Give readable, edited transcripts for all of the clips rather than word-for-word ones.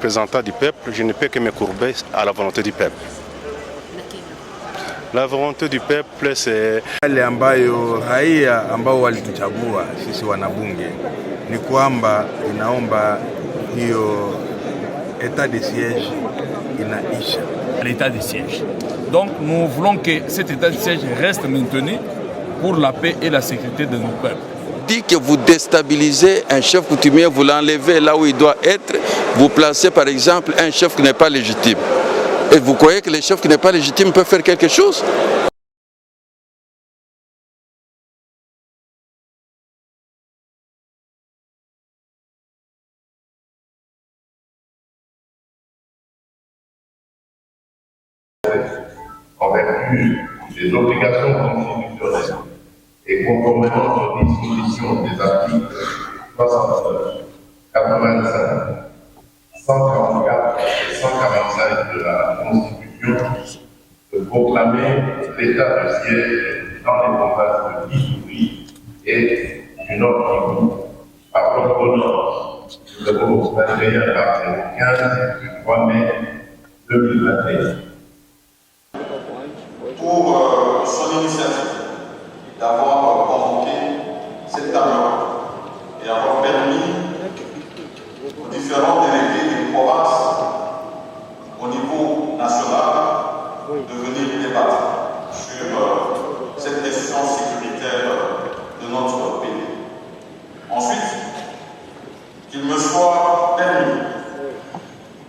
représentant du peuple, je ne peux que me courber à la volonté du peuple. La volonté du peuple c'est yale ambayo raia ambao walituchagua sisi wanabunge ni kwamba inaomba hiyo état de siège inaisha. L'état de siège. Donc nous voulons que cet état de siège reste maintenu pour la paix et la sécurité de nos peuples. Dit que vous déstabilisez un chef coutumier, vous l'enlevez là où il doit être, vous placez par exemple un chef qui n'est pas légitime. Et vous croyez que les chefs qui n'est pas légitime peuvent faire quelque chose? En vertu des obligations constitutionnelles et conformément aux dispositions des articles 69, 85, 144 et 145 de la Constitution, de proclamer l'état de siège dans les provinces de l'Ituri et du Nord Kivu par l'ordonnance numéro 21/015 du 3 mai 2021. Pour son initiative d'avoir convoqué cette table et avoir permis aux différents délégués des provinces au niveau national de venir débattre sur cette question sécuritaire de notre pays. Ensuite, qu'il me soit permis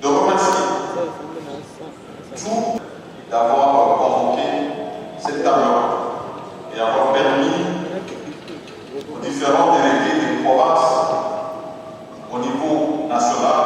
de remercier tout d'avoir convoqué cette table et avoir permis aux différents délégués des provinces au niveau national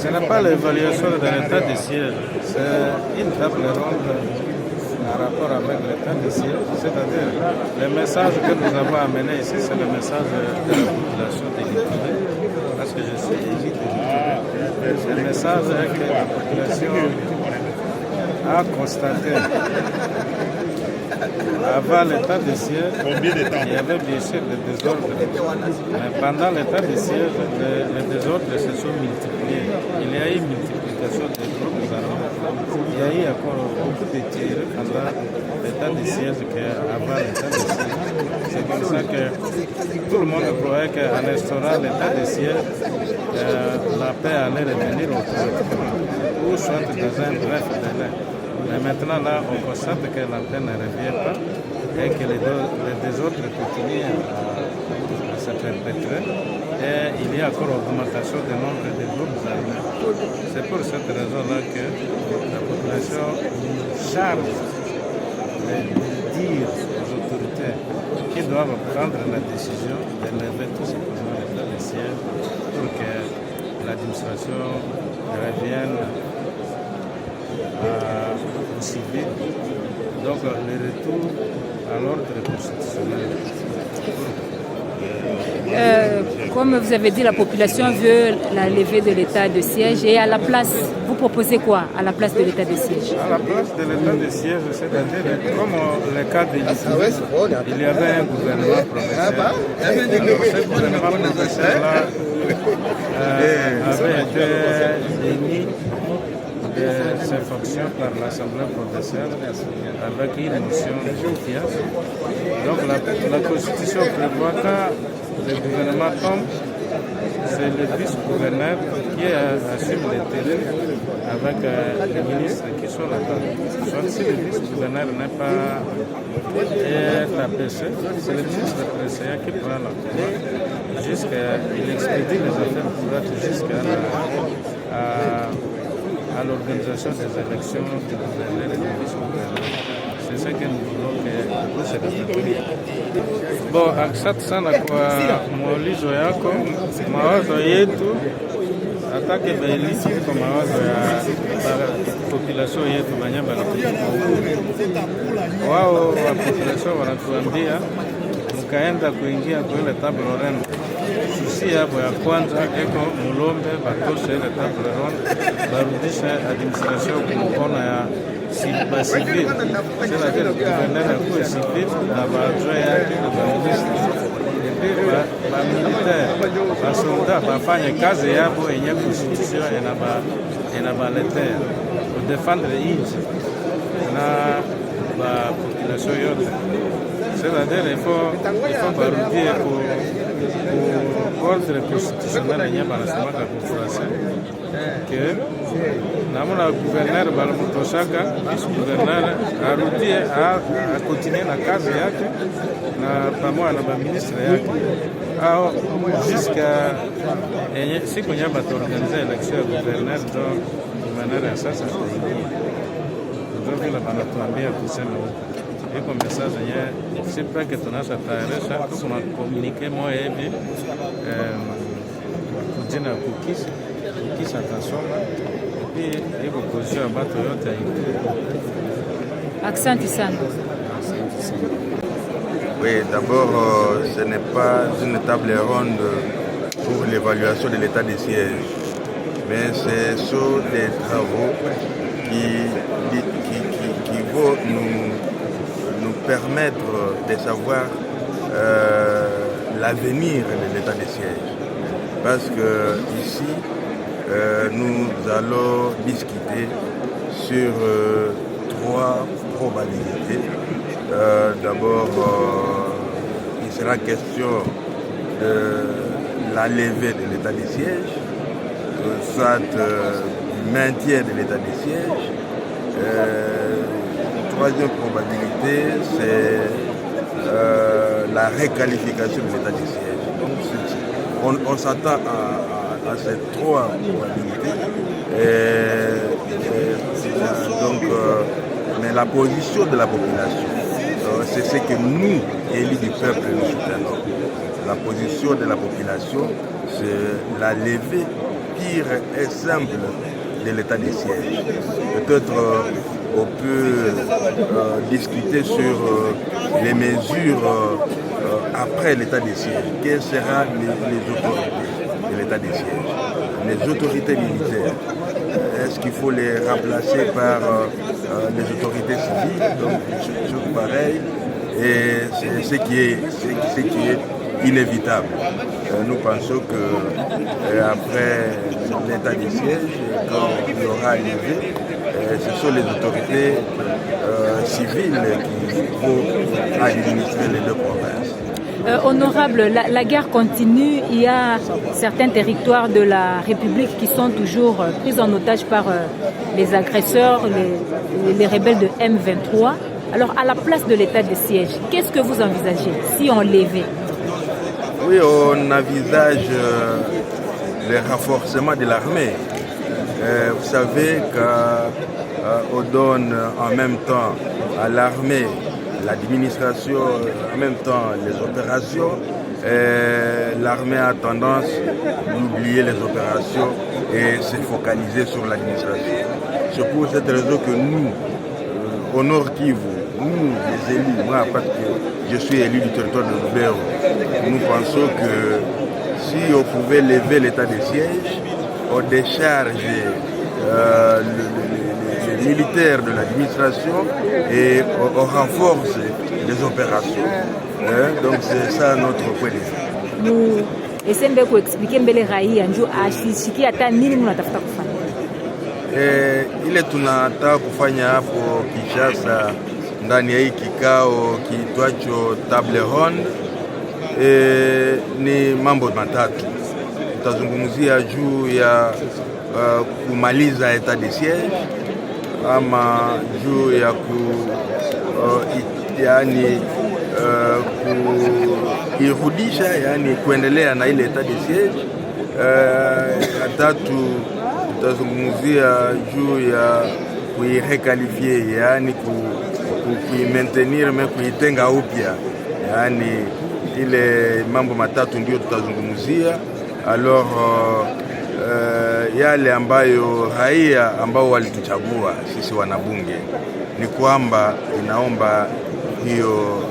Ce n'est pas l'évaluation de l'état de siège, c'est une table ronde en rapport avec l'état de siège, c'est-à-dire le message que nous avons amené ici, c'est le message de la population de l'Ituri, parce que je suis élu de l'Ituri. Le message est que la population a constaté avant l'état de siège, il y avait bien sûr des désordres. Mais pendant l'état de siège, les désordres se sont multipliés. Il y a eu une multiplication des groupes armés. Il y a eu encore beaucoup de tirs pendant l'état de siège qu'avant l'état de siège. C'est comme ça que tout le monde croyait qu'en instaurant l'état de siège, la paix allait revenir automatiquement, ou soit dans un bref délai. Mais maintenant, là, on constate que la paix ne revient pas et que les désordres continuent à se perpétrer. Et il y a encore augmentation du nombre de groupes armés. C'est pour cette raison-là que la population charge de dire aux autorités qui doivent prendre la décision de lever tout simplement l'état de siège pour que l'administration revienne au civil, donc le retour à l'ordre constitutionnel. Comme vous avez dit, la population veut la levée de l'état de siège et à la place, vous proposez quoi à la place de l'état de siège? À la place de l'état de siège, c'est-à-dire comme le cas de l'Ituri, il y avait un gouvernement provincial. Ce gouvernement provincial-là avait été démis de ses fonctions par l'Assemblée provinciale avec une motion de confiance. Donc la Constitution prévoit que le gouvernement tombe, c'est le vice-gouverneur qui assume les terrains avec les ministres qui sont là-bas. Soit si le vice-gouverneur n'est pas APC, c'est le ministre de PCA qui prend la pouvoir. Il expédie les affaires courantes jusqu'à à l'organisation des élections du gouverneur et du vice-gouverneur. c'est ce que nous voulons que se rétablir. Bon, asante sana kwa maulizo yako. Mawazo yetu atake bailisi kwa mawazo ya population yetu Banyamba na wao wa population wanatuambia mkaenda kuingia kwa ile table ronde. Susi hapo ya kwanza eko mulombe batoshe ile table ronde barudisha administration kumkono ya civil. C'est-à-dire le gouverneur a kuwa civil na baadre yake na baministre bamilitaire basolda bafanye kazi yabo yenye constitution inabaletea kudefendre nchi na population yote. C'est-à-dire il faut barudie ku ordre constitutionnel yenye banasemaka ku français que namuna gouverneur balimutosaka vice-gouverneur arudie akontinue na kazi yake na pamoja na baministre yake au jusqu'à siku nye bataorganize election ya gouverneur do gouverneur ya sasa ndio vile banatuambia kusema huko iko message yenye si peke tunasha tayarisha tuna communique moja hivi kujina kukisa atasoma pia iko position ya bato yote hivi. Asante sana. Oui, d'abord, ce n'est pas une table ronde pour l'évaluation de l'état des sièges, mais ce sont des travaux qui vont nous permettre de savoir l'avenir de l'état des sièges. Parce que ici, nous allons discuter sur trois probabilités. D'abord, il sera question de la levée de l'état des sièges, soit du maintien de l'état des sièges. Troisième probabilité, c'est la réqualification de l'état des sièges. Donc, on s'attend à ces trois probabilités. Mais la position de la population, c'est ce que nous, élus du peuple, nous soutenons. La position de la population, c'est la levée pure et simple de l'état des sièges. Peut-être on peut discuter sur les mesures après l'état des sièges. Quelles seront les autorités de l'état des sièges? Les autorités militaires, est-ce qu'il faut les remplacer par les autorités civiles? Donc, c'est toujours pareil. Et c'est ce qui est inévitable. Nous pensons que après l'état des sièges, quand il y aura levé, ce sont les autorités civiles qui vont administrer les deux provinces. Honorable, la guerre continue. Il y a certains territoires de la République qui sont toujours pris en otage par les agresseurs, les rebelles de M23. Alors, à la place de l'état de siège, qu'est-ce que vous envisagez si on levait? Oui, on envisage le renforcement de l'armée. Vous savez qu'on donne en même temps à l'armée l'administration, en même temps les opérations. L'armée a tendance d'oublier les opérations et se focaliser sur l'administration. C'est pour cette raison que nous, au Nord Kivu, nous les élus, moi parce que je suis élu du territoire de Lubero, nous pensons que si on pouvait lever l'état de siège, on décharge les militaires de l'administration et on renforce les opérations. Donc c'est ça notre point de vue. Esembe kuexplique mbele raia njo ashishiki hata nini mnatafuta kufanya? Ile tunataka kufanya hapo Kinshasa ndani ya hii kikao kiitwacho table ronde ni mambo matatu. Tutazungumzia juu ya kumaliza etat de siège ama juu ya kuirudisha, yani kuendelea na ile etat de siège. Ya tatu tutazungumzia juu ya kuirekalifie, yani kuimaintenir na kuitenga upya, yaani ile mambo matatu ndio tutazungumzia. Alors yale ambayo raia ambao walituchagua sisi wanabunge ni kwamba inaomba hiyo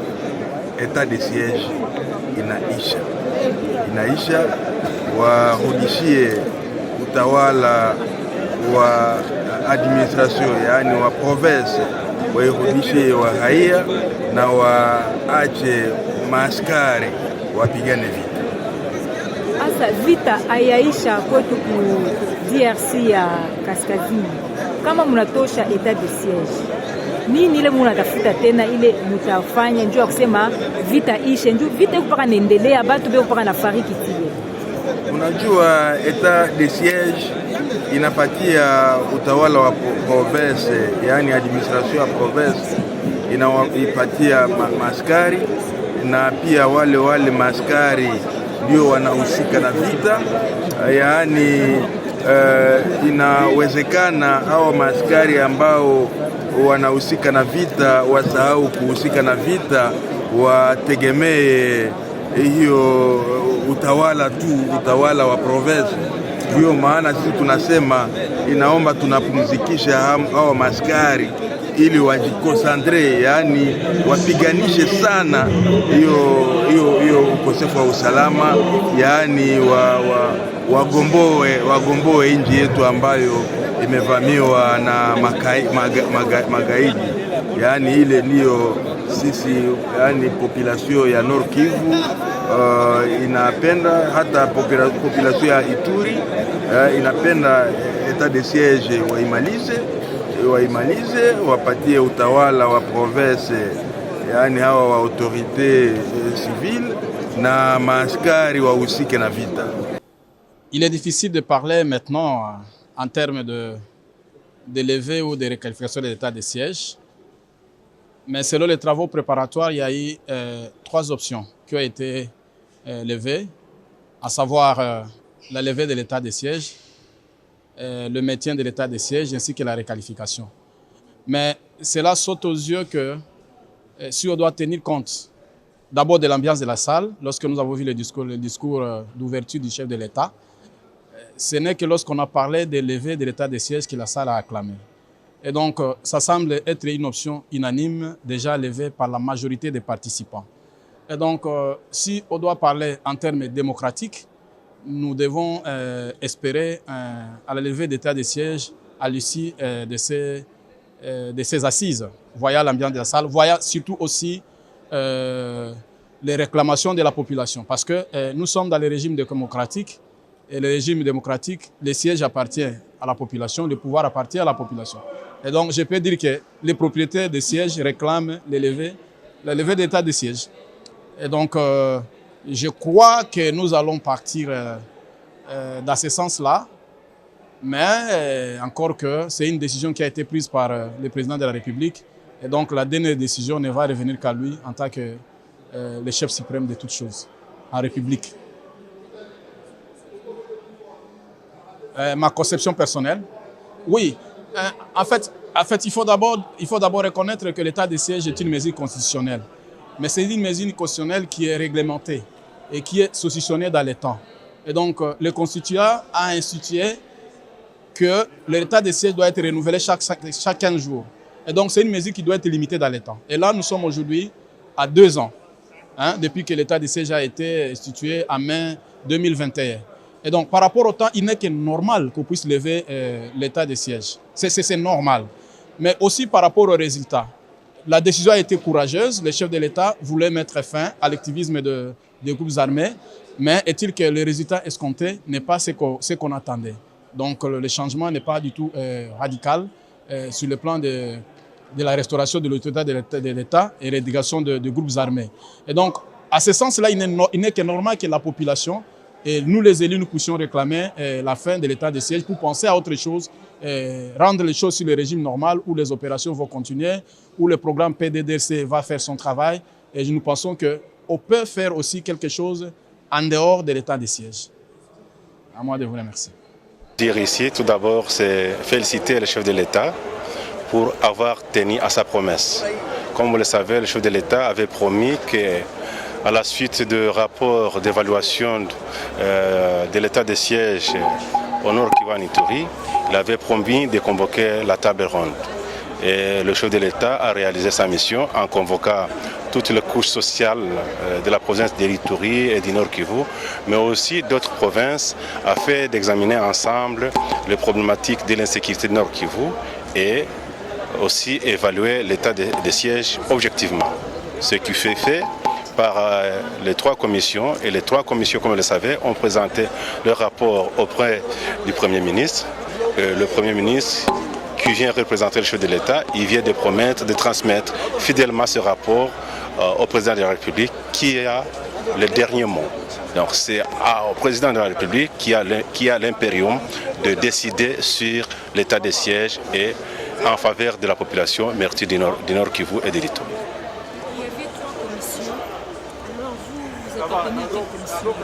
etat de siege inaisha, warudishie utawala wa administration, yaani wa province, wairudishie wa raia na waache maaskari wapigane vita. Asa vita ayaisha kwetu ku DRC ya kaskazini. Kama mnatosha etat de siege, nini ile mnatafuta tena ile mtafanya njoo kusema vita ishe, njoo vita kupaka naendelea, batu beko kupaka nafariki tile? Unajua etat de siege inapatia utawala wa province, yani administration ya province, inaipatia maaskari na pia wale maaskari ndio wanahusika na vita. Yaani inawezekana hao maaskari ambao wanahusika na vita wasahau kuhusika na vita, wategemee hiyo utawala wa province. Ndio maana sisi tunasema inaomba tunapumzikisha hao maaskari ili wajikonsantre, yani wapiganishe sana hiyo ukosefu wa usalama, yani wagomboe nchi yetu ambayo imevamiwa na magaidi. Yani ile ndio sisi, yani population ya Nord Kivu inapenda, hata population ya Ituri inapenda etat de siege waimalize, wapatie utawala wa province, yani hawa wa autorité civile na maaskari wahusike na vita. Il est difficile de parler maintenant en termes de levée ou de réqualification de l'état de siège. Mais selon les travaux préparatoires, il y a eu 3 options qui ont été levées, à savoir la levée de l'état de siège, le maintien de l'état de siège ainsi que la réqualification. Mais cela saute aux yeux que si on doit tenir compte d'abord de l'ambiance de la salle, lorsque nous avons vu le discours d'ouverture du chef de l'État, ce n'est que lorsqu'on a parlé de lever de l'état de siège que la salle a acclamé. Et donc, ça semble être une option unanime, déjà levée par la majorité des participants. Et donc, si on doit parler en termes démocratiques, nous devons espérer à la levée d'état de siège à l'issue de ces assises, voyant l'ambiance de la salle, voyant surtout aussi les réclamations de la population. Parce que nous sommes dans le régime démocratique, et le régime démocratique, le siège appartient à la population, le pouvoir appartient à la population. Et donc, je peux dire que les propriétaires de sièges réclament la levée de l'état de siège. Et donc, je crois que nous allons partir dans ce sens-là, mais encore que c'est une décision qui a été prise par le président de la République, et donc la dernière décision ne va revenir qu'à lui en tant que le chef suprême de toutes choses en République. Ma conception personnelle, oui. En fait, il faut d'abord reconnaître que l'état de siège est une mesure constitutionnelle. Mais c'est une mesure constitutionnelle qui est réglementée et qui est saucissonnée dans le temps. Et donc, le constituant a institué que l'état de siège doit être renouvelé chaque 15 jours. Et donc, c'est une mesure qui doit être limitée dans le temps. Et là, nous sommes aujourd'hui à 2 ans, depuis que l'état de siège a été institué en mai 2021. Et donc, par rapport au temps, il n'est que normal qu'on puisse lever l'état de siège. C'est normal. Mais aussi par rapport aux résultats. La décision a été courageuse. Le chef de l'État voulait mettre fin à l'activisme des groupes armés. Mais est-il que le résultat escompté n'est pas ce qu'on attendait. Donc, le changement n'est pas du tout radical sur le plan de la restauration de l'autorité de l'État et l'éducation de groupes armés. Et donc, à ce sens-là, il n'est que normal que la population et nous, les élus, nous puissions réclamer la fin de l'état de siège pour penser à autre chose, rendre les choses sur le régime normal où les opérations vont continuer, où le programme PDDRC va faire son travail. Et nous pensons qu'on peut faire aussi quelque chose en dehors de l'état de siège. À moi de vous remercier. Dire ici, tout d'abord, c'est féliciter le chef de l'État pour avoir tenu à sa promesse. Comme vous le savez, le chef de l'État avait promis qu'à la suite du rapport d'évaluation de l'état de siège au Nord Kivu Ituri, il avait promis de convoquer la table ronde. Et le chef de l'État a réalisé sa mission en convoquant toutes les couches sociales de la province d'Ituri et du Nord Kivu, mais aussi d'autres provinces, afin d'examiner ensemble les problématiques de l'insécurité du Nord Kivu et aussi évaluer l'état des sièges objectivement. Ce qui fait par les 3 commissions, et les 3 commissions, comme vous le savez, ont présenté leur rapport auprès du Premier ministre. Le Premier ministre, qui vient représenter le chef de l'État, il vient de promettre de transmettre fidèlement ce rapport au président de la République qui a le dernier mot. Donc c'est au président de la République qui a l'impérium de décider sur l'état des sièges et en faveur de la population merci du Nord Kivu et de l'Ituri. Il y avait 3 commissions. Alors vous appartenez à quelle commission?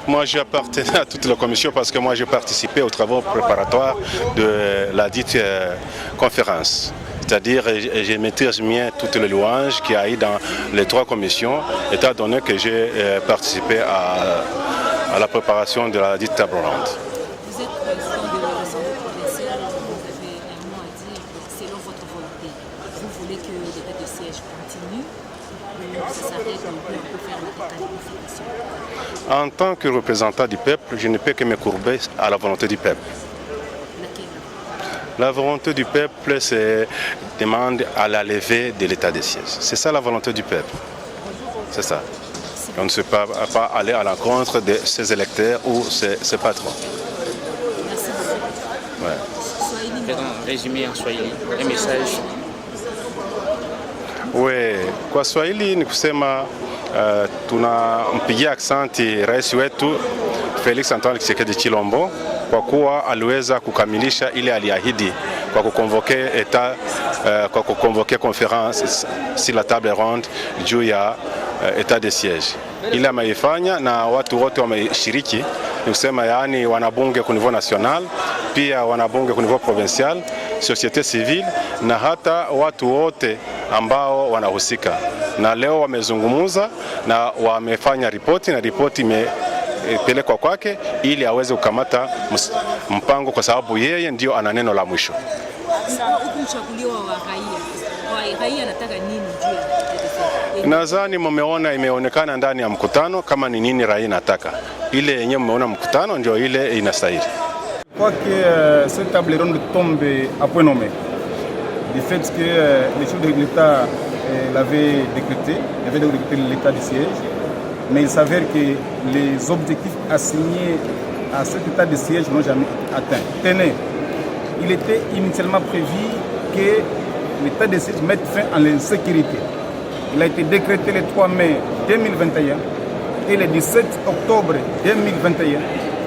Moi j'appartenais à toutes les commissions parce que moi j'ai participé aux travaux préparatoires de la dite conférence. C'est-à-dire j'ai maîtrisé bien toutes les louanges qu'il y a eu dans les 3 commissions, étant donné que j'ai participé à la préparation de la dite table ronde. Vous êtes président de l'Assemblée provinciale, vous avez un mot à dire selon votre volonté. Vous voulez que l'état de siège continue ou ça s'arrête ou on peut faire la qualification? En tant que représentant du peuple, je ne peux que me courber à la volonté du peuple. La volonté du peuple, c'est demande à la levée de l'état de siège. C'est ça la volonté du peuple. C'est ça. On ne peut pas aller à l'encontre de ses électeurs ou ses patrons. Merci beaucoup. Ouais. Résumé en Swahili, un message. Oui, kwa Swahili ni kusema tunampigia aksanti rais wetu Felix Antoine Tshisekedi Tshilombo kwa kuwa aliweza kukamilisha ile aliahidi kwa kukonvoke conference sur la table ronde juu ya etat de siège. Ile ameifanya na watu wote wameshiriki, ni kusema yaani wanabunge kwa niveau national, pia wanabunge kwa niveau provincial, société civile na hata watu wote ambao wanahusika. Na leo wamezungumza na wamefanya ripoti na ripoti imepelekwa kwake ili aweze kukamata mpango kwa sababu yeye ndio ana neno la mwisho. Nadhani mmeona imeonekana ndani ya mkutano kama ni nini raia nataka. Ile yenyewe mmeona mkutano ndio ile inastahili. Je crois que cette table ronde tombe à point nommé. Du fait que le chef de l'État l'avait décrété, il avait décrété l'état de siège, mais il s'avère que les objectifs assignés à cet état de siège n'ont jamais été atteints. Tenez, il était initialement prévu que l'état de siège mette fin à l'insécurité. Il a été décrété le 3 mai 2021 et le 17 octobre 2021,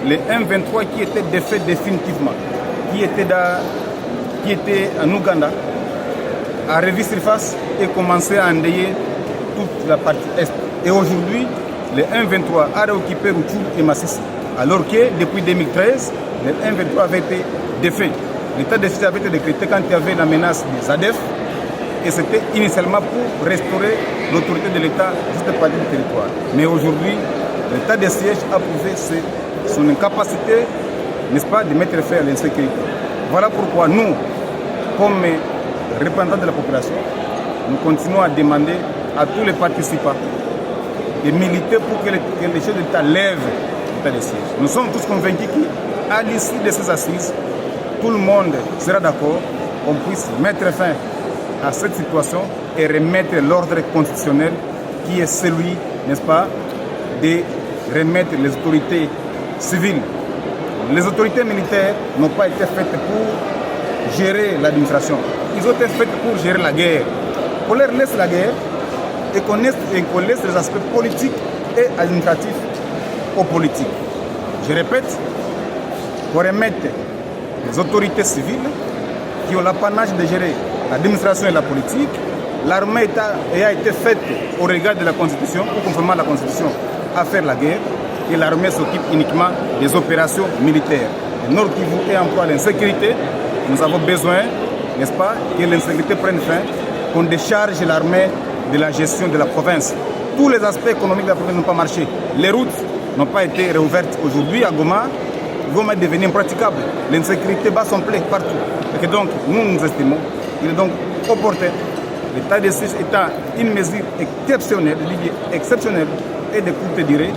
le M23 qui était défait définitivement, qui était en Ouganda, a revu surface et commencé à endayer toute la partie est. Et aujourd'hui, le M23 a réoccupé Rutshuru et Masisi, alors que depuis 2013, le M23 avait été défait. L'état de siège avait été décrété quand il y avait la menace des ADF, et c'était initialement pour restaurer l'autorité de l'État juste partie du territoire. Mais aujourd'hui, l'état de siège a prouvé son incapacité, n'est-ce pas, de mettre fin à l'insécurité. Voilà pourquoi nous, comme représentants de la population, nous continuons à demander à tous les participants de militer pour que les chefs d'État lèvent l'état de siège. Nous sommes tous convaincus qu'à l'issue de ces assises, tout le monde sera d'accord qu'on puisse mettre fin à cette situation et remettre l'ordre constitutionnel qui est celui, n'est-ce pas, de remettre les autorités civiles. Les autorités militaires n'ont pas été faites pour gérer l'administration. Ils ont été faites pour gérer la guerre. Qu'on leur laisse la guerre et qu'on laisse les aspects politiques et administratifs aux politiques. Je répète, qu'on remette les autorités civiles qui ont l'apanage de gérer l'administration et la politique. L'armée a été faite au regard de la Constitution, ou conformément à la Constitution, à faire la guerre. Et l'armée s'occupe uniquement des opérations militaires. Le Nord Kivu est en proie à l'insécurité. nous avons besoin, n'est-ce pas, que l'insécurité prenne fin, qu'on décharge l'armée de la gestion de la province. Tous les aspects économiques de la province n'ont pas marché. Les routes n'ont pas été réouvertes aujourd'hui à Goma. Goma est devenu impraticable. L'insécurité bat son plein partout. Et donc, nous estimons qu'il est donc opportun, l'état de siège étant une mesure exceptionnelle et de courte durée,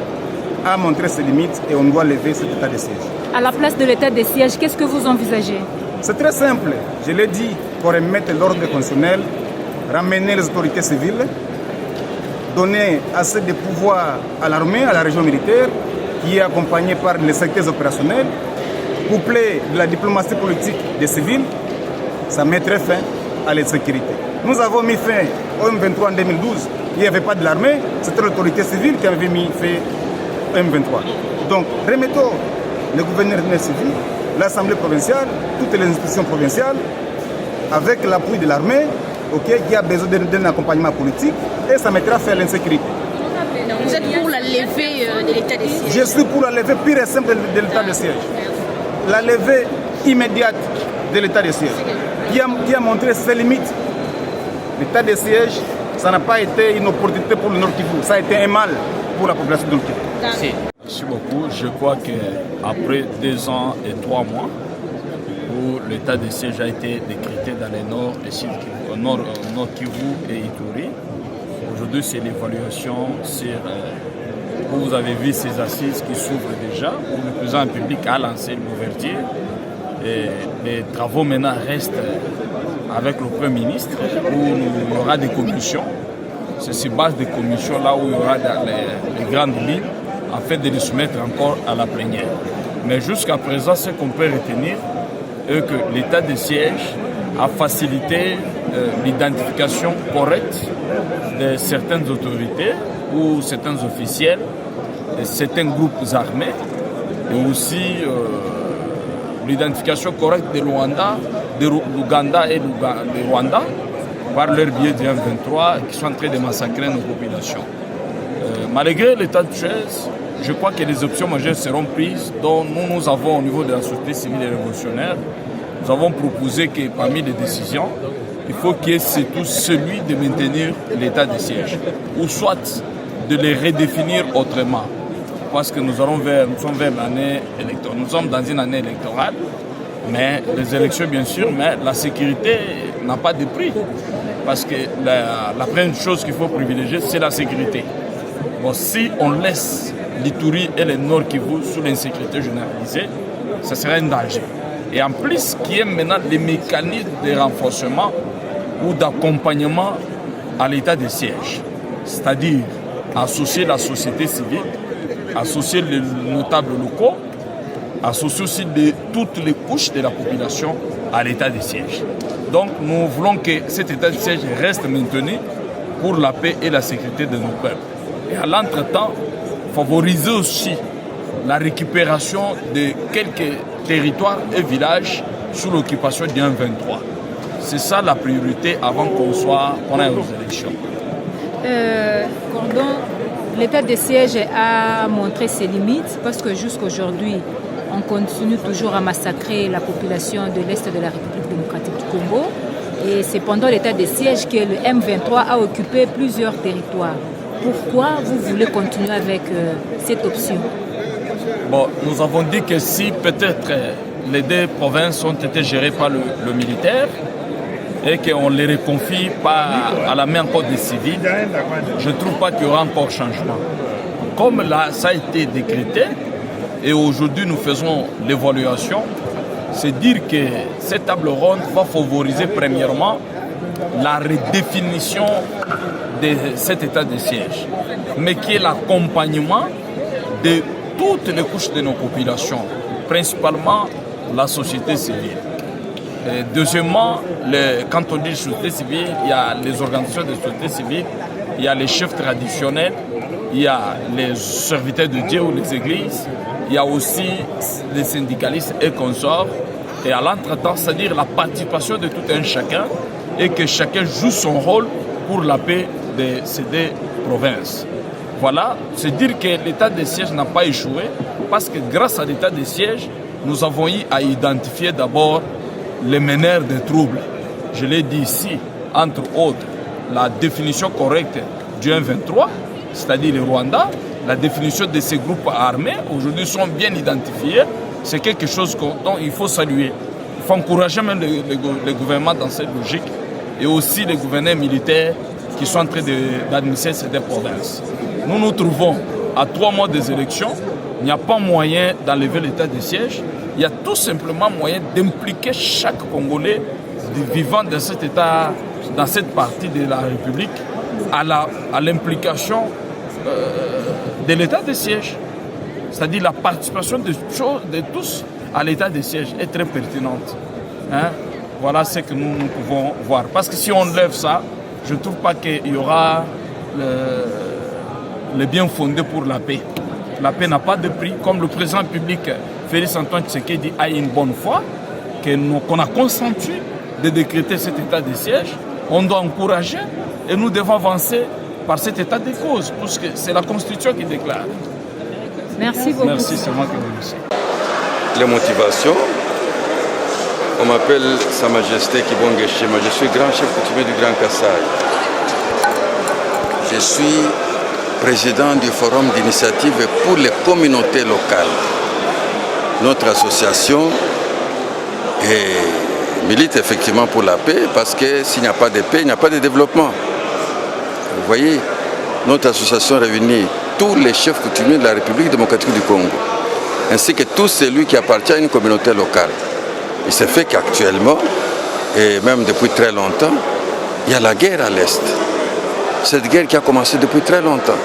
a montré ses limites et on doit lever cet état de siège. À la place de l'état de siège, qu'est-ce que vous envisagez? C'est très simple. Je l'ai dit, pour remettre l'ordre constitutionnel, ramener les autorités civiles, donner assez de pouvoir à l'armée, à la région militaire, qui est accompagnée par les secteurs opérationnels, coupler de la diplomatie politique des civils, ça mettrait fin à l'insécurité. Nous avons mis fin au M23 en 2012. Il n'y avait pas de l'armée, c'était l'autorité civile qui avait mis fin au M23. Donc, remettons le gouverneur civil, l'Assemblée provinciale, toutes les institutions provinciales, avec l'appui de l'armée, qui a besoin d'un accompagnement politique, et ça mettra fin à l'insécurité. Vous êtes pour la levée de l'état de siège? Je suis pour la levée pure et simple de l'état de siège. La levée immédiate de l'état de siège, qui a montré ses limites. L'état de siège, ça n'a pas été une opportunité pour le Nord Kivu, ça a été un mal pour la population de Nord Kivu. Merci beaucoup. Je crois qu'après 2 ans et 3 mois, où l'état de siège a été décrété dans le Nord et Sud Kivu, Nord Kivu et Ituri, aujourd'hui c'est l'évaluation sur... vous avez vu ces assises qui s'ouvrent déjà, où le président public a lancé l'ouverture. Et les travaux maintenant restent avec le Premier ministre, où il y aura des commissions. C'est sur base des commissions là où il y aura les grandes lignes, afin de les soumettre encore à la plénière. Mais jusqu'à présent, ce qu'on peut retenir est que l'état de siège a facilité l'identification correcte de certaines autorités ou certains officiels, de certains groupes armés, et aussi l'identification correcte de l'Ouganda et du Rwanda par leur biais du M23 qui sont en train de massacrer nos populations. Malgré l'état de siège, je crois que les options majeures seront prises dont nous avons au niveau de la société civile et révolutionnaire. Nous avons proposé que parmi les décisions, il faut qu'il y ait surtout celui de maintenir l'état de siège ou soit de les redéfinir autrement. Parce que nous sommes vers l'année électorale. Nous sommes dans une année électorale, mais les élections bien sûr, mais la sécurité n'a pas de prix. Parce que la première chose qu'il faut privilégier, c'est la sécurité. Bon, si on laisse l'Ituri et le Nord Kivu sous l'insécurité généralisée, ce serait un danger. Et en plus, qui est maintenant les mécanismes de renforcement ou d'accompagnement à l'état de siège. C'est-à-dire associer la société civile, associer les notables locaux, associer aussi toutes les couches de la population à l'état de siège. Donc nous voulons que cet état de siège reste maintenu pour la paix et la sécurité de nos peuples. Et à l'entretemps, favoriser aussi la récupération de quelques territoires et villages sous l'occupation du 1-23. C'est ça la priorité avant qu'on aille aux élections. L'état de siège a montré ses limites parce que jusqu'aujourd'hui, on continue toujours à massacrer la population de l'Est de la République démocratique du Congo. Et c'est pendant l'état de siège que le M23 a occupé plusieurs territoires. Pourquoi vous voulez continuer avec cette option? Bon, nous avons dit que si peut-être les 2 provinces ont été gérées par le militaire et qu'on les reconfie pas à la main encore des civils, je ne trouve pas qu'il y aura encore changement. Comme là, ça a été décrété et aujourd'hui nous faisons l'évaluation, c'est dire que cette table ronde va favoriser premièrement la redéfinition de cet état de siège, mais qui est l'accompagnement de toutes les couches de nos populations, principalement la société civile. Et deuxièmement, quand on dit société civile, il y a les organisations de société civile, il y a les chefs traditionnels, il y a les serviteurs de Dieu ou les églises, il y a aussi les syndicalistes et consorts, et à l'entretemps, c'est-à-dire la participation de tout un chacun, et que chacun joue son rôle pour la paix de ces 2 provinces. Voilà, c'est dire que l'état de siège n'a pas échoué, parce que grâce à l'état de siège, nous avons eu à identifier d'abord les meneurs de troubles. Je l'ai dit ici, entre autres, la définition correcte du 1-23, c'est-à-dire le Rwanda, la définition de ces groupes armés, aujourd'hui sont bien identifiés. C'est quelque chose dont il faut saluer. Il faut encourager même le gouvernement dans cette logique et aussi les gouverneurs militaires qui sont en train d'administrer ces provinces. Nous nous trouvons à 3 mois des élections. Il n'y a pas moyen d'enlever l'état de siège. Il y a tout simplement moyen d'impliquer chaque Congolais vivant dans cet état, dans cette partie de la République, à l'implication de l'état de siège. C'est-à-dire la participation de tous à l'état de siège est très pertinente. Hein? Voilà ce que nous pouvons voir. Parce que si on lève ça, je ne trouve pas qu'il y aura le bien fondé pour la paix. La paix n'a pas de prix. Comme le président public Félix Antoine Tshisekedi a une bonne foi, qu'on a consenti de décréter cet état de siège, on doit encourager et nous devons avancer par cet état de cause, parce que c'est la Constitution qui déclare. Merci beaucoup. Merci, c'est moi qui vous remercie. Les motivations, on m'appelle Sa Majesté Kibonge Chema, je suis grand chef coutumier du Grand Kassai. Je suis président du forum d'initiative pour les communautés locales. Notre association milite effectivement pour la paix parce que s'il n'y a pas de paix, il n'y a pas de développement. Vous voyez, notre association réunit tous les chefs coutumiers de la République démocratique du Congo, ainsi que tous celui qui appartient à une communauté locale. Il se fait qu'actuellement, et même depuis très longtemps, il y a la guerre à l'Est. Cette guerre qui a commencé depuis très longtemps.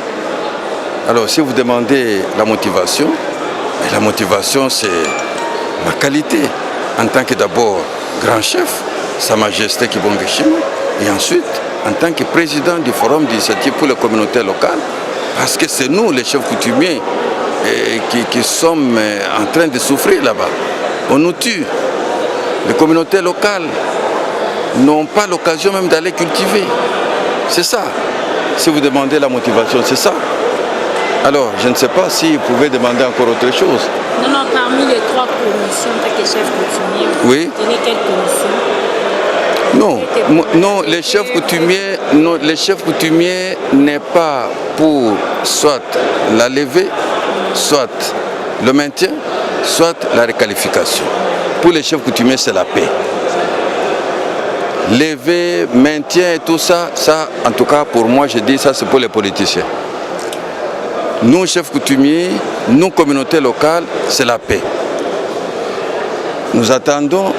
Alors si vous demandez la motivation c'est ma qualité en tant que d'abord grand chef, Sa Majesté Kibonge Chema, et ensuite en tant que président du forum d'initiative pour les communautés locales, parce que c'est nous les chefs coutumiers qui sommes en train de souffrir là-bas. On nous tue. Les communautés locales n'ont pas l'occasion même d'aller cultiver. C'est ça. Si vous demandez la motivation, c'est ça. Alors, je ne sais pas si vous pouvez demander encore autre chose. Non, parmi les 3 commissions, en tant que chef coutumier, oui. Vous tenez quelle commission? Non, les chefs coutumiers n'est pas pour soit la levée, soit le maintien, soit la réqualification. Pour les chefs coutumiers, c'est la paix. Lever, maintien et tout ça, en tout cas pour moi, je dis ça, c'est pour les politiciens. Nous, chefs coutumiers, nous, communautés locales, c'est la paix. Nous attendons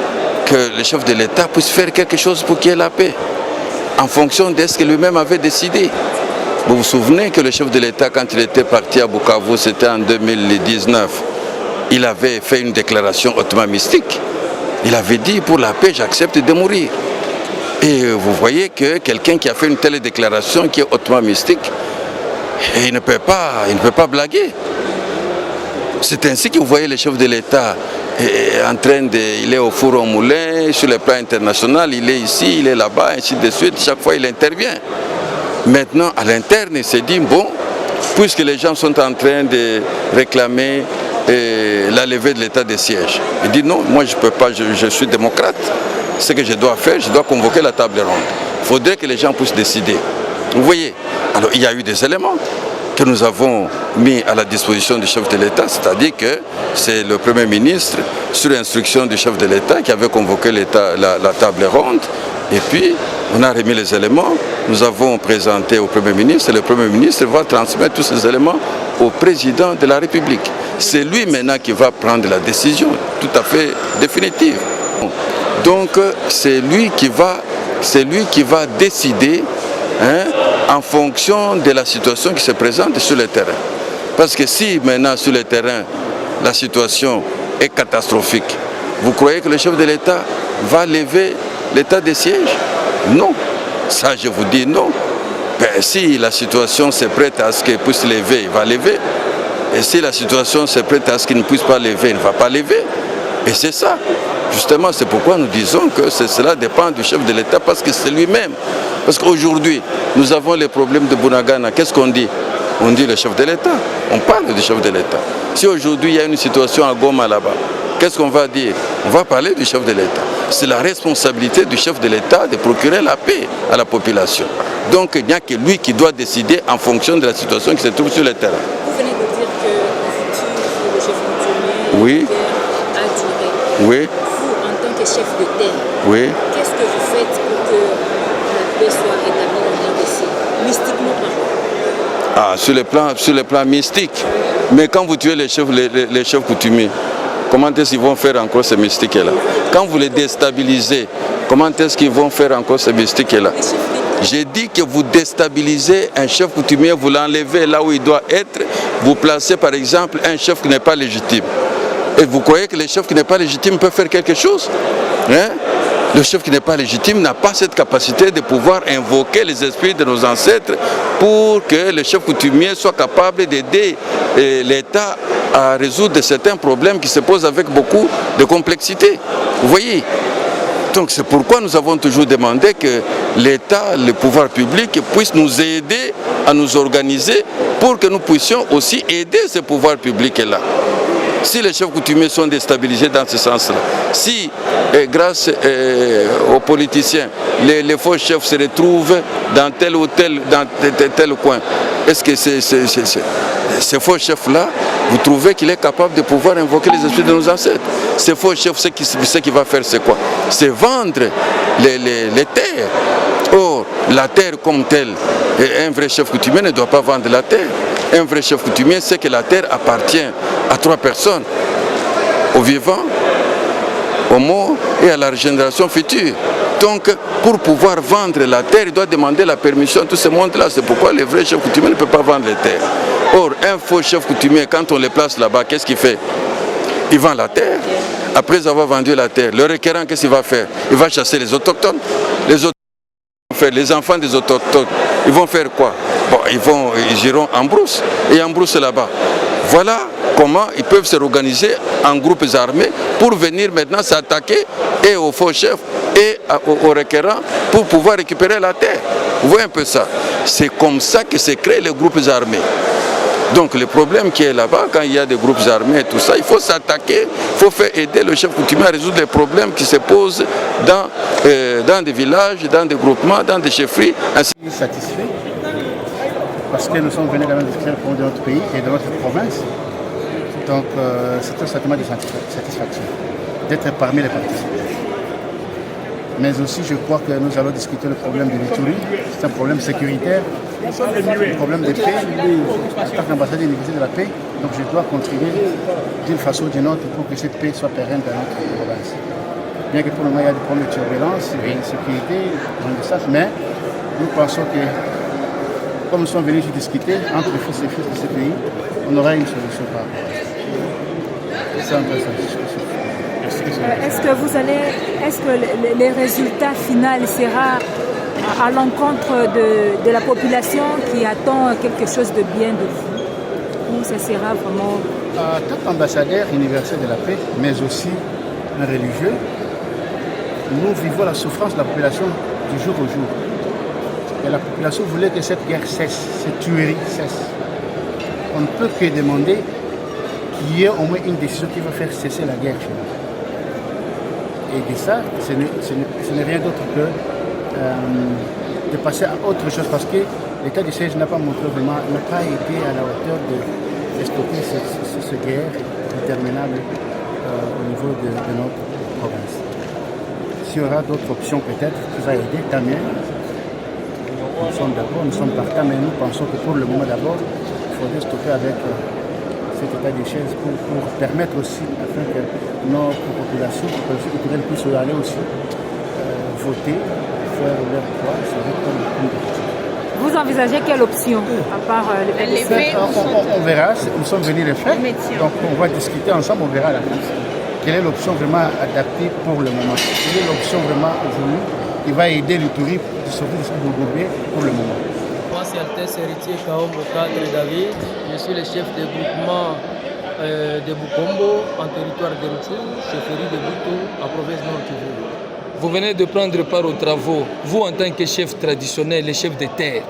que le chef de l'État puisse faire quelque chose pour qu'il y ait la paix, en fonction de ce qu'il lui-même avait décidé. Vous vous souvenez que le chef de l'État, quand il était parti à Bukavu, c'était en 2019, il avait fait une déclaration hautement mystique. Il avait dit, pour la paix, j'accepte de mourir. Et vous voyez que quelqu'un qui a fait une telle déclaration qui est hautement mystique, et il ne peut pas blaguer. C'est ainsi que vous voyez le chef de l'État il est au four au moulin, sur le plan international, il est ici, il est là-bas, ainsi de suite, chaque fois il intervient. Maintenant, à l'interne, il s'est dit, bon, puisque les gens sont en train de réclamer la levée de l'état de siège, il dit non, moi je ne peux pas, je suis démocrate. Ce que je dois faire, je dois convoquer la table ronde. Il faudrait que les gens puissent décider. Vous voyez, alors il y a eu des éléments que nous avons mis à la disposition du chef de l'État, c'est-à-dire que c'est le Premier ministre, sur instruction du chef de l'État, qui avait convoqué la table ronde, et puis on a remis les éléments, nous avons présenté au Premier ministre, et le Premier ministre va transmettre tous ces éléments au Président de la République. C'est lui maintenant qui va prendre la décision tout à fait définitive. Donc c'est lui qui va décider en fonction de la situation qui se présente sur le terrain. Parce que si maintenant sur le terrain, la situation est catastrophique, vous croyez que le chef de l'État va lever l'état de siège? Non. Ça, je vous dis non. Ben, si la situation s'est prête à ce qu'il puisse lever, il va lever. Et si la situation s'est prête à ce qu'il ne puisse pas lever, il ne va pas lever. Et c'est ça. Justement, c'est pourquoi nous disons que cela dépend du chef de l'État, parce que c'est lui-même. Parce qu'aujourd'hui, nous avons les problèmes de Bunagana. Qu'est-ce qu'on dit? On dit le chef de l'État. On parle du chef de l'État. Si aujourd'hui il y a une situation à Goma là-bas, qu'est-ce qu'on va dire? On va parler du chef de l'État. C'est la responsabilité du chef de l'État de procurer la paix à la population. Donc il n'y a que lui qui doit décider en fonction de la situation qui se trouve sur le terrain. Vous venez de dire que le chef coutumier oui. a duré. Oui. Vous, en tant que chef de terre, oui. qu'est-ce que vous faites pour que la paix soit rétablie en RDC, mystiquement parlant? Sur le plan mystique. Mais quand vous tuez les chefs coutumiers, comment est-ce qu'ils vont faire encore ces mystiques-là? Quand vous les déstabilisez, comment est-ce qu'ils vont faire encore ces mystiques-là? J'ai dit que vous déstabilisez un chef coutumier, vous l'enlevez là où il doit être, vous placez par exemple un chef qui n'est pas légitime. Et vous croyez que le chef qui n'est pas légitime peut faire quelque chose? Hein? Le chef qui n'est pas légitime n'a pas cette capacité de pouvoir invoquer les esprits de nos ancêtres pour que le chef coutumier soit capable d'aider l'État à résoudre certains problèmes qui se posent avec beaucoup de complexité. Vous voyez? Donc c'est pourquoi nous avons toujours demandé que l'État, le pouvoir public puisse nous aider à nous organiser pour que nous puissions aussi aider ce pouvoir public-là. Si les chefs coutumiers sont déstabilisés dans ce sens-là, si grâce aux politiciens, les faux chefs se retrouvent dans tel ou tel coin, est-ce que ces faux chefs-là, vous trouvez qu'il est capable de pouvoir invoquer les esprits de nos ancêtres? Ces faux chefs, ce qu'il va faire, c'est quoi? C'est vendre les terres. Or, la terre comme telle, un vrai chef coutumier ne doit pas vendre la terre. Un vrai chef coutumier sait que la terre appartient à 3 personnes, aux vivants, aux morts et à la régénération future. Donc, pour pouvoir vendre la terre, il doit demander la permission à tout ce monde-là. C'est pourquoi les vrais chefs coutumiers ne peuvent pas vendre les terres. Or, un faux chef coutumier, quand on les place là-bas, qu'est-ce qu'il fait? Il vend la terre. Après avoir vendu la terre, le requérant, qu'est-ce qu'il va faire? Il va chasser les autochtones. Les enfants des autochtones, ils vont faire quoi? Bon, ils iront en brousse et en brousse là-bas. Voilà comment ils peuvent se organiser en groupes armés pour venir maintenant s'attaquer et aux faux chefs et aux requérants pour pouvoir récupérer la terre. Vous voyez un peu ça? C'est comme ça que se créent les groupes armés. Donc le problème qui est là-bas, quand il y a des groupes armés et tout ça, il faut s'attaquer, il faut faire aider le chef coutumier à résoudre les problèmes qui se posent dans des villages, dans des groupements, dans des chefferies. Ainsi. Satisfait parce que nous sommes venus quand même de notre pays et de notre province. Donc c'est un sentiment de satisfaction d'être parmi les participants. Mais aussi je crois que nous allons discuter le problème de l'Ituri. C'est un problème sécuritaire, un problème de paix. En tant qu'ambassadeur de la paix, donc je dois contribuer d'une façon ou d'une autre pour que cette paix soit pérenne dans notre province. Bien que pour le moment il y a des problèmes de turbulence, de sécurité, mais nous pensons que comme nous sommes venus discuter entre les fils et filles de ce pays, on aura une solution par rapport à ça. C'est un peu ça. Est-ce que les résultats finaux seront à l'encontre de la population qui attend quelque chose de bien de vous? Ou ça sera vraiment... En tant qu'ambassadeur universel de la paix, mais aussi un religieux, nous vivons la souffrance de la population du jour au jour. Et la population voulait que cette guerre cesse, cette tuerie cesse. On ne peut que demander qu'il y ait au moins une décision qui va faire cesser la guerre chez nous. Et de ça, ce n'est rien d'autre que de passer à autre chose parce que l'état du siège n'a pas montré vraiment, n'a pas été à la hauteur de stopper cette guerre interminable au niveau de notre province. S'il y aura d'autres options peut-être qui va aider, tant mieux. Nous sommes d'accord, nous sommes partants, mais nous pensons que pour le moment d'abord, il faudrait stopper avec cet état des chaises pour permettre aussi, afin que notre population puisse aller aussi voter, faire leur choix, c'est vrai comme Vous envisagez quelle option à part les on verra, nous sommes venus les faire, donc on va discuter ensemble, on verra la fin. Quelle est l'option vraiment adaptée pour le moment? Quelle est l'option vraiment voulue qui va aider l'Ituri de sortir de ce bourbier pour le moment? Moi, c'est Altesse Héritier Kaombo Cadre David. Je suis le chef de groupement de Bukombo en territoire de Rutshuru, chefferie de Boutou, en province Nord Kivu. Vous venez de prendre part aux travaux. Vous, en tant que chef traditionnel et chef de terre,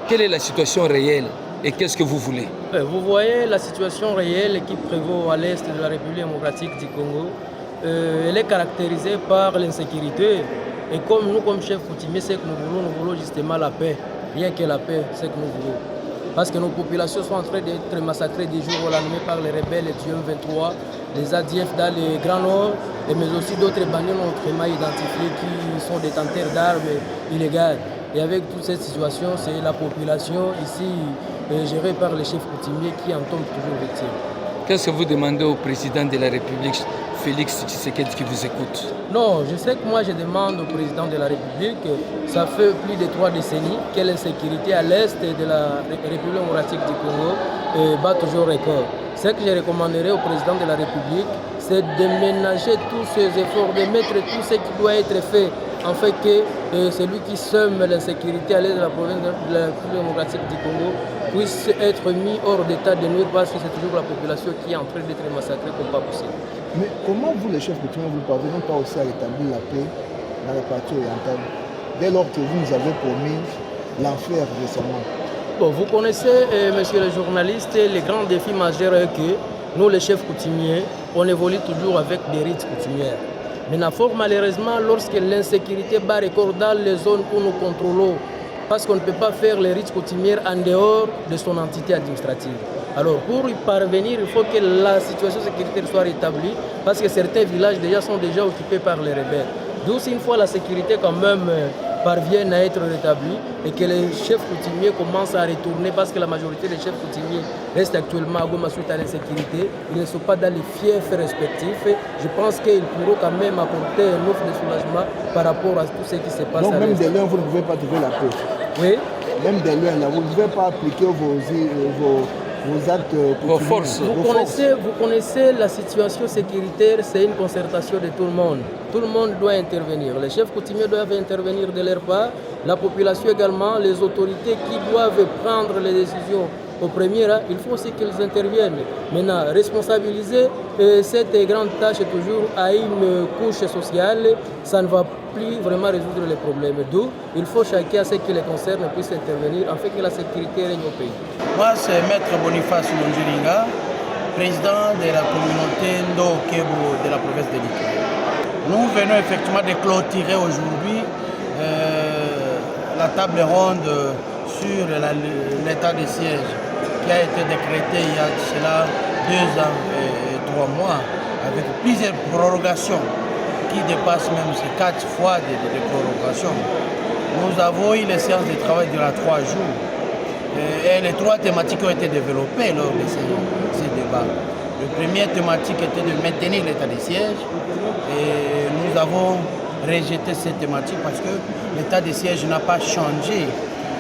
quelle est la situation réelle et qu'est-ce que vous voulez? Vous voyez la situation réelle qui prévaut à l'est de la République démocratique du Congo. elle est caractérisée par l'insécurité. Et comme nous, comme chefs coutumiers, c'est que nous voulons justement la paix. Rien que la paix, c'est que nous voulons. Parce que nos populations sont en train d'être massacrées du jour au lendemain par les rebelles, les M23, les ADF dans les Grands Nord, mais aussi d'autres bannières autrement identifiées qui sont détenteurs d'armes illégales. Et avec toute cette situation, c'est la population ici gérée par les chefs coutumiers qui en tombent toujours victimes. Qu'est-ce que vous demandez au président de la République, Félix Tshisekedi, qui vous écoute? Non, je sais que moi je demande au président de la République, ça fait plus de 3 décennies que l'insécurité à l'est de la République démocratique du Congo bat toujours record. Ce que je recommanderais au président de la République, c'est de ménager tous ces efforts, de mettre tout ce qui doit être fait, en fait que celui qui sème l'insécurité à l'est de la province de la République démocratique du Congo puisse être mis hors d'état de nuire parce que c'est toujours la population qui est en train d'être massacrée comme pas possible. Mais comment vous, les chefs coutumiers, vous ne parvenez pas aussi à rétablir la paix dans la partie orientale, dès lors que vous nous avez promis l'enfer récemment? Bon, vous connaissez, monsieur le journaliste, les grands défis majeurs est que nous, les chefs coutumiers, on évolue toujours avec des rites coutumières. Mais fort malheureusement, lorsque l'insécurité bat record dans les zones où nous contrôlons, parce qu'on ne peut pas faire les rites coutumières en dehors de son entité administrative. Alors pour y parvenir, il faut que la situation sécuritaire soit rétablie, parce que certains villages sont déjà occupés par les rebelles. D'où une fois la sécurité quand même parvient à être rétablie et que les chefs coutumiers commencent à retourner, parce que la majorité des chefs coutumiers restent actuellement à Goma suite à l'insécurité, ils ne sont pas dans les fiefs respectifs. Je pense qu'ils pourront quand même apporter un offre de soulagement par rapport à tout ce qui se passe. Donc même des liens, vous ne pouvez pas trouver la paix? Oui. Même des liens, là, vous ne pouvez pas appliquer vos actes, vos forces. Vous connaissez la situation sécuritaire, c'est une concertation de tout le monde. Tout le monde doit intervenir. Les chefs coutumiers doivent intervenir de leur part, la population également, les autorités qui doivent prendre les décisions au premier rang, il faut aussi qu'ils interviennent. Maintenant, responsabiliser cette grande tâche toujours à une couche sociale, ça ne va plus vraiment résoudre les problèmes. D'où il faut chacun à ce qui les concerne puisse intervenir afin que la sécurité règne au pays. Moi, c'est Maître Boniface Longiringa, président de la communauté Ndo-Kebo de la province de l'Ituri. Nous venons effectivement de clôturer aujourd'hui la table ronde sur l'état de siège qui a été décrété il y a cela 2 ans et 3 mois, avec plusieurs prorogations qui dépassent même ces 4 fois de prorogation. Nous avons eu les séances de travail durant 3 jours et les 3 thématiques ont été développées lors de ces débats. La première thématique était de maintenir l'état de siège et nous avons rejeté cette thématique parce que l'état de siège n'a pas changé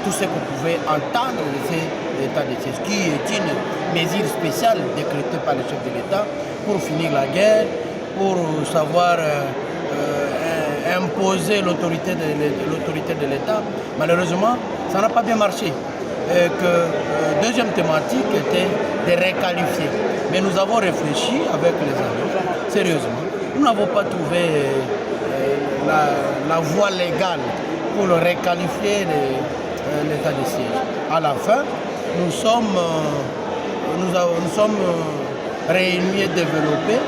tout ce qu'on pouvait entendre de l'état de siège, qui est une mesure spéciale décrétée par le chef de l'État pour finir la guerre, pour savoir imposer l'autorité de l'État. Malheureusement, ça n'a pas bien marché. Deuxième thématique était de réqualifier. Mais nous avons réfléchi avec les amis, sérieusement. Nous n'avons pas trouvé la voie légale pour le réqualifier l'état de siège. À la fin, nous sommes réunis et développés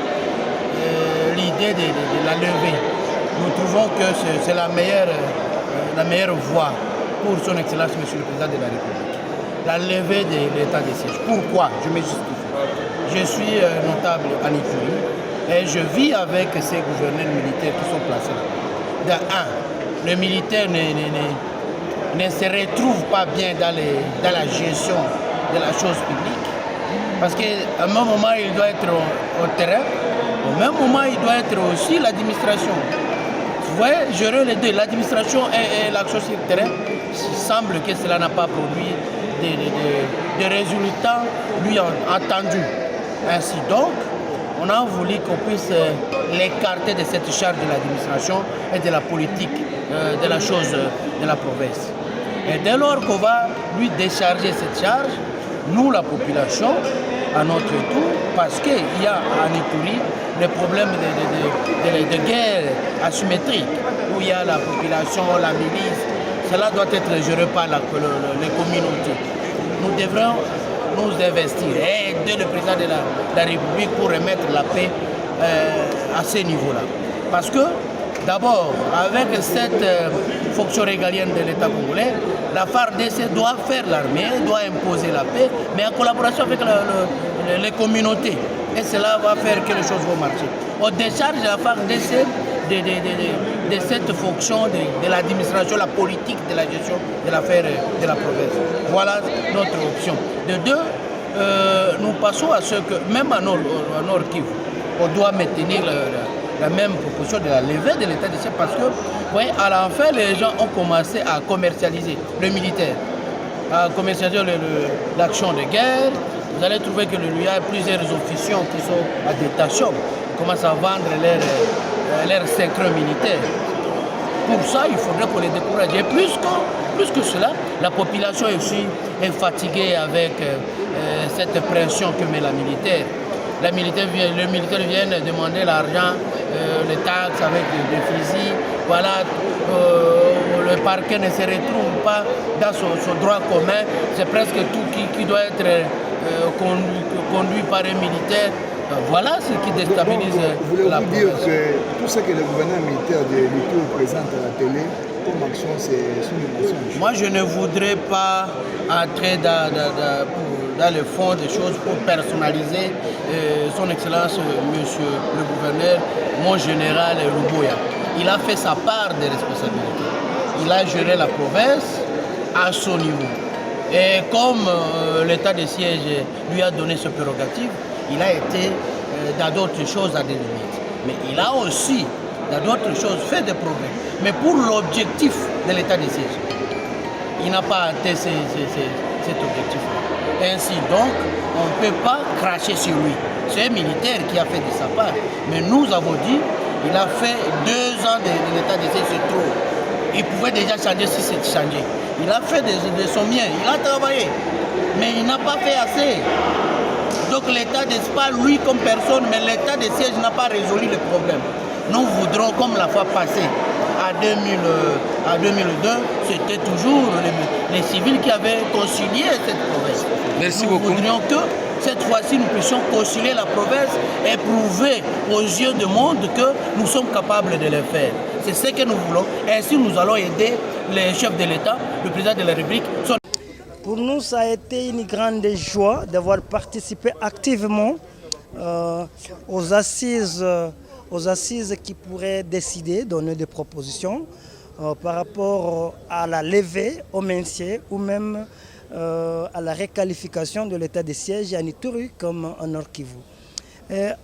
l'idée de la levée. Nous trouvons que c'est la meilleure voie pour son Excellence, Monsieur le Président de la République. La levée de l'état de siège. Pourquoi? Je me justifie. Je suis notable en Ituri et je vis avec ces gouverneurs militaires qui sont placés là. Le militaire ne se retrouve pas bien dans la gestion de la chose publique. Parce qu'à un même moment, il doit être au terrain, au même moment, il doit être aussi l'administration. Vous voyez, gérer les deux, l'administration et l'action sur le terrain, il semble que cela n'a pas produit des résultats lui attendus. Ainsi donc, on a voulu qu'on puisse l'écarter de cette charge de l'administration et de la politique de la chose de la province. Et dès lors qu'on va lui décharger cette charge, nous, la population, à notre tour, parce qu'il y a en Ituri des problèmes de guerre asymétrique, où il y a la population, la milice, cela doit être géré par les communautés. Nous devrons nous investir et aider le président de la République pour remettre la paix à ces niveaux-là. Parce que, d'abord, avec cette fonction régalienne de l'État congolais, la FARDC doit faire l'armée, doit imposer la paix, mais en collaboration avec les communautés. Et cela va faire que les choses vont marcher. On décharge la FARDC de cette fonction de l'administration, la politique de la gestion de l'affaire de la province. Voilà notre option. De deux, nous passons à ce que, même à Nord Kivu, on doit maintenir la même proposition de la levée de l'état de siège parce que, ouais, à la fin, les gens ont commencé à commercialiser le militaire, à commercialiser l'action de guerre. Vous allez trouver qu'il y a plusieurs officiers qui sont à détention, qui commencent à vendre leurs secrets militaires. Pour ça, il faudrait qu'on les décourage. Et plus que cela, la population aussi est fatiguée avec cette pression que met la militaire. Le militaire vient demander l'argent, les taxes avec des fusils. Voilà, le parquet ne se retrouve pas dans son droit commun. C'est presque tout qui doit être conduit par un militaire. Voilà ce qui déstabilise la province. Voulez-vous dire que tout ce que le gouvernement militaire de l'État présente à la télé comme action, c'est une action? Moi, je ne voudrais pas entrer dans le fond des choses pour personnaliser son Excellence, Monsieur le gouverneur, mon général Luboya. Il a fait sa part de responsabilité. Il a géré la province à son niveau. Et comme l'état de siège lui a donné ce prérogative, il a été dans d'autres choses à des limites. Mais il a aussi, dans d'autres choses, fait des progrès. Mais pour l'objectif de l'état de siège, il n'a pas atteint cet objectif-là. Ainsi donc, on ne peut pas cracher sur lui. C'est un militaire qui a fait de sa part. Mais nous avons dit, il a fait 2 ans de l'état de siège, c'est trop. Il pouvait déjà changer si c'est changé. Il a fait de son mien, il a travaillé. Mais il n'a pas fait assez. Donc l'État, n'est pas lui comme personne, mais l'État de siège n'a pas résolu le problème. Nous voudrons, comme la fois passée, à 2002, c'était toujours les civils qui avaient concilié cette province. Merci beaucoup. Nous voudrions que cette fois-ci, nous puissions concilier la province et prouver aux yeux du monde que nous sommes capables de le faire. C'est ce que nous voulons. Ainsi, nous allons aider les chefs de l'État, le président de la République. Pour nous, ça a été une grande joie d'avoir participé activement aux assises qui pourraient décider, donner des propositions par rapport à la levée au maintien ou même à la réqualification de l'état de siège à Ituri comme en Nord Kivu.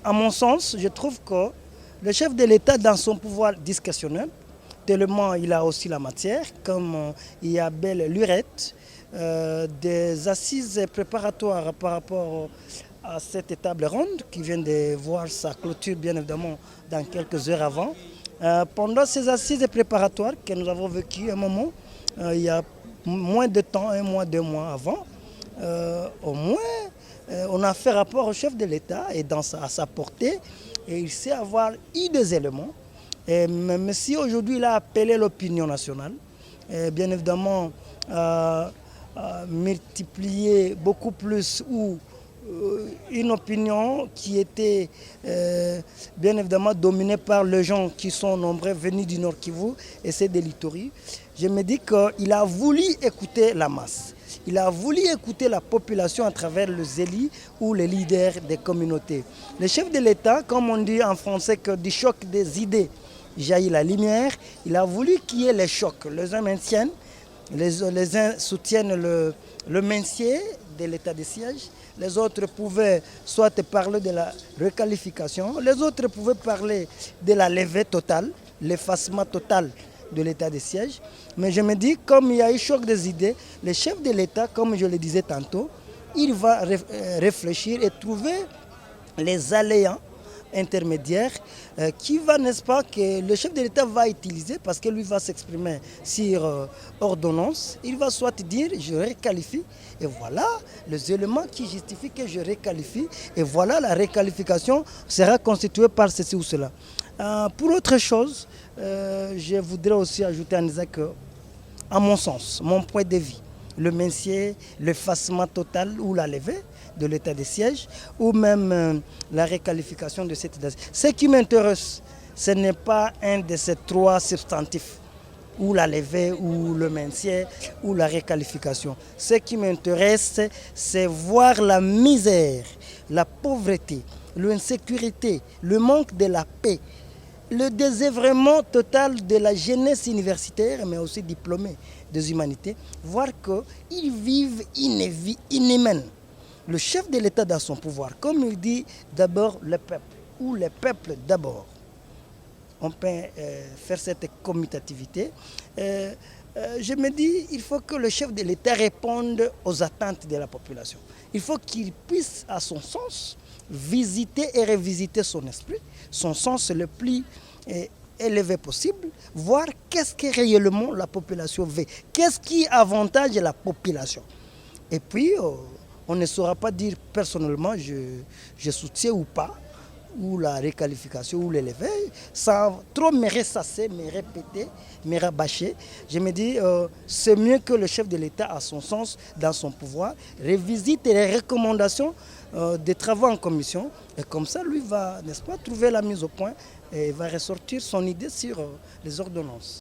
À mon sens, je trouve que le chef de l'État, dans son pouvoir discrétionnel, tellement il a aussi la matière, comme il y a belle lurette, des assises préparatoires par rapport à cette table ronde qui vient de voir sa clôture bien évidemment dans quelques heures avant. Pendant ces assises préparatoires que nous avons vécues un moment, il y a moins de temps, 1 mois, 2 mois avant, au moins on a fait rapport au chef de l'État et à sa portée et il sait avoir eu des éléments. Et même si aujourd'hui il a appelé l'opinion nationale, bien évidemment multiplier beaucoup plus ou une opinion qui était bien évidemment dominée par les gens qui sont nombreux venus du Nord Kivu et c'est de l'Ituri. Je me dis qu'il a voulu écouter la masse. Il a voulu écouter la population à travers les élus ou les leaders des communautés. Le chef de l'État, comme on dit en français, que du choc des idées jaillit la lumière, il a voulu qu'il y ait les chocs. Les uns maintiennent, les uns soutiennent le maintien de l'état de siège, les autres pouvaient soit parler de la requalification, les autres pouvaient parler de la levée totale, l'effacement total de l'état de siège. Mais je me dis, comme il y a eu choc des idées, le chef de l'État, comme je le disais tantôt, il va réfléchir et trouver les aléas intermédiaire qui va, n'est-ce pas, que le chef de l'État va utiliser parce que lui va s'exprimer sur ordonnance. Il va soit dire je réqualifie et voilà les éléments qui justifient que je réqualifie et voilà la réqualification sera constituée par ceci ou cela. Pour autre chose, je voudrais aussi ajouter en disant que, à mon sens, mon point de vue, le maintien, l'effacement total ou la levée de l'état de siège, ou même la réqualification de cet état de siège. Ce qui m'intéresse, ce n'est pas un de ces trois substantifs, ou la levée, ou le maintien, ou la réqualification. Ce qui m'intéresse, c'est voir la misère, la pauvreté, l'insécurité, le manque de la paix, le désœuvrement total de la jeunesse universitaire, mais aussi diplômée des humanités, voir qu'ils vivent une vie inhumaine. Le chef de l'État dans son pouvoir, comme il dit d'abord le peuple, ou le peuple d'abord. On peut faire cette commutativité. Je me dis, il faut que le chef de l'État réponde aux attentes de la population. Il faut qu'il puisse, à son sens, visiter et revisiter son esprit, son sens le plus élevé possible, voir qu'est-ce que réellement la population veut, qu'est-ce qui avantage la population. Et puis, on ne saura pas dire personnellement, je soutiens ou pas, ou la réqualification, ou l'élevé, sans trop me ressasser, me répéter, me rabâcher. Je me dis, c'est mieux que le chef de l'État, à son sens, dans son pouvoir, revisite les recommandations des travaux en commission, et comme ça, lui va, n'est-ce pas, trouver la mise au point et va ressortir son idée sur les ordonnances.